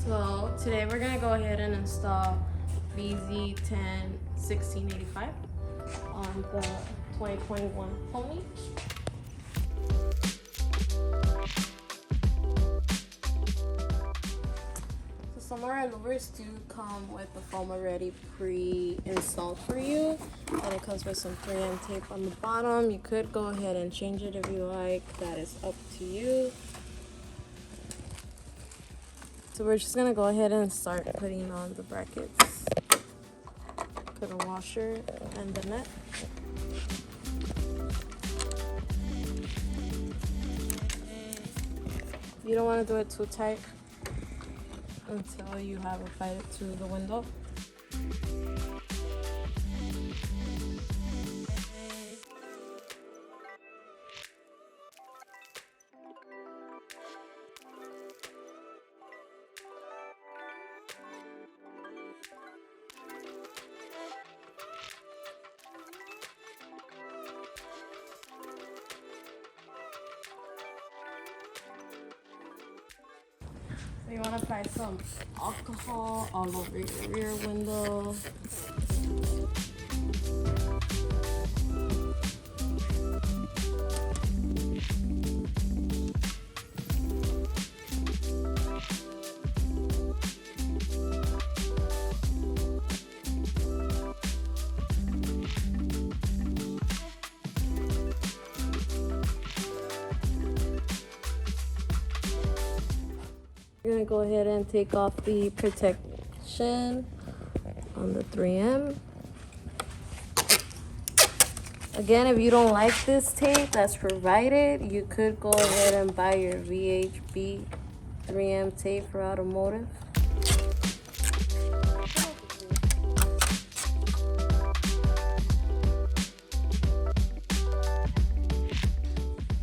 So today we're gonna go ahead and install VZ101685 on the 2021 Pony. So some of our louvers do come with the foam already pre-installed for you, and it comes with some 3M tape on the bottom. You could go ahead and change it if you like. That is up to you. So we're just gonna go ahead and start putting on the brackets for the washer and the net. You don't want to do it too tight until you have applied it to the window. So you want to apply some alcohol all over your rear window. You're gonna go ahead and take off the protection on the 3M. Again, if you don't like this tape that's provided, you could go ahead and buy your VHB 3M tape for automotive.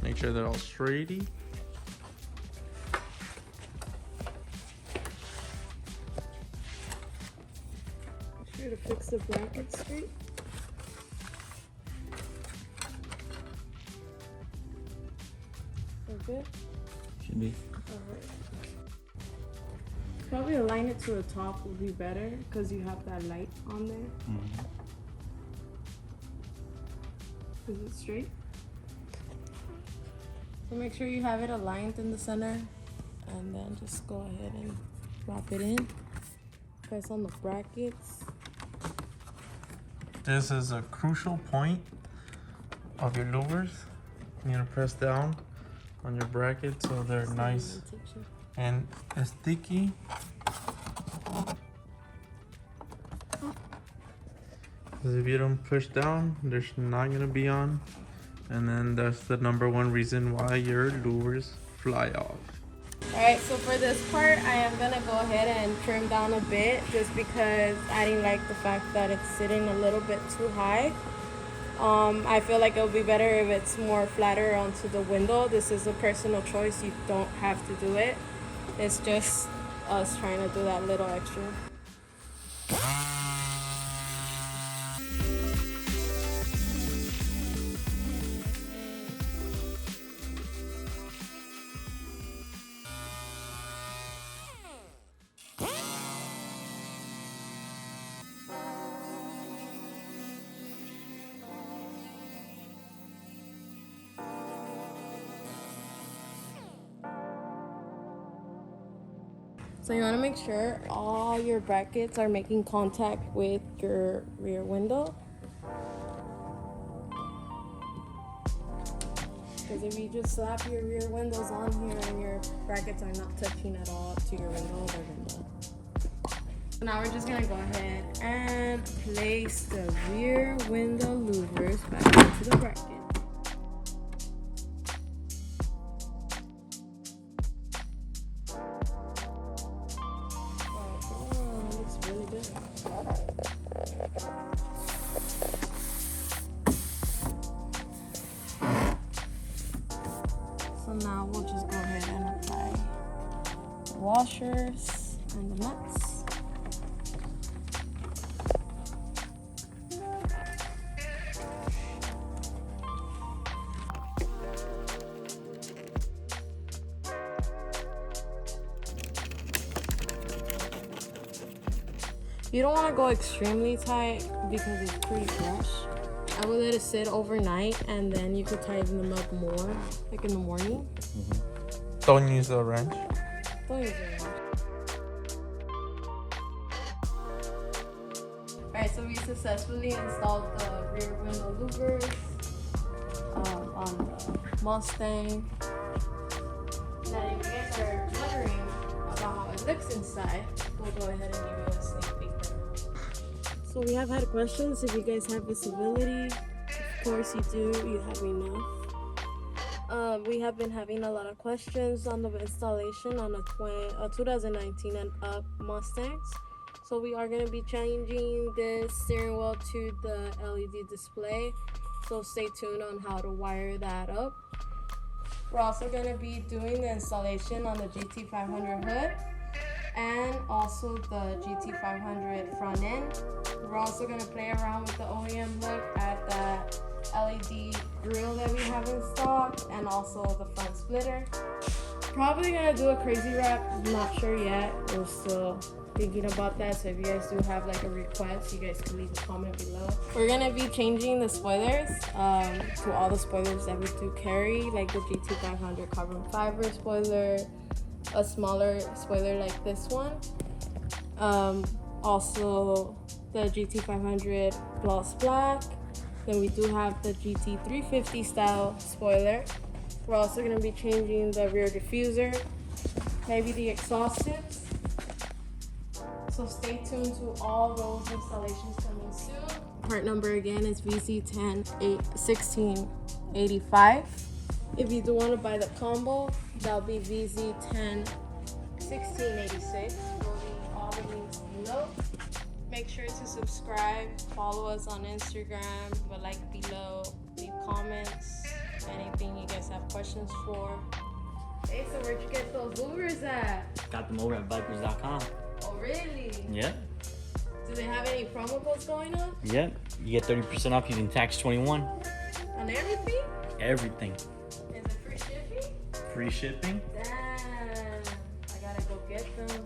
Make sure they're all straighty. To fix the bracket straight. Okay. Should be. Alright. Probably align it to the top would be better because you have that light on there. Is it straight? So make sure you have it aligned in the center, and then just go ahead and drop it in. Press on the brackets. This is a crucial point of your louvers. You need to press down on your brackets so they're nice and sticky. Because if you don't push down, they're not gonna be on. And then that's the #1 reason why your louvers fly off. Alright, so for this part, I am going to go ahead and trim down a bit just because I didn't like the fact that it's sitting a little bit too high. I feel like it would be better if it's more flatter onto the window. This is a personal choice. You don't have to do it. It's just us trying to do that little extra. So you want to make sure all your brackets are making contact with your rear window. Because if you just slap your rear windows on here and your brackets are not touching at all to your window, they're gonna. So now we're just gonna go ahead and place the rear window louvers back into the bracket. So now we'll just go ahead and apply the washers and the nuts. You don't want to go extremely tight because it's pretty fresh. I would let it sit overnight and then you could tighten them up more, like in the morning. Don't use a wrench. Don't use it. Alright, so we successfully installed the rear window louvers on the Mustang. Now, if you guys are wondering about how it looks inside, we'll go ahead and give you a sneak peek right now. So we have had questions if you guys have visibility. Of course you do, you have enough. We have been having a lot of questions on the installation on a 2019 and up Mustangs. So we are going to be changing the steering wheel to the LED display. So stay tuned on how to wire that up. We're also going to be doing the installation on the GT500 hood and also the GT500 front end. We're also going to play around with the OEM look at that LED grille that we have in stock and also the front splitter. Probably going to do a crazy wrap. I'm not sure yet. We're still thinking about that, so if you guys do have like a request, you guys can leave a comment below. We're gonna be changing the spoilers to all the spoilers that we do carry, like the GT500 carbon fiber spoiler, a smaller spoiler like this one, also the GT500 gloss black. Then we do have the GT350 style spoiler. We're also gonna be changing the rear diffuser, maybe the exhaust tips. So stay tuned to all those installations coming soon. Part number again is VZ101685. If you do want to buy the combo, that'll be VZ101686. We'll leave all the links below. Make sure to subscribe, follow us on Instagram, leave a like below, leave comments, anything you guys have questions for. Hey, so where'd you get those Louvers at? Got them over at vicrez.com. Oh, really? Yeah. Do they have any promo codes going on? Yep. You get 30% off using tax 21. On everything? Everything. Is it free shipping? Free shipping. Damn. I gotta go get them.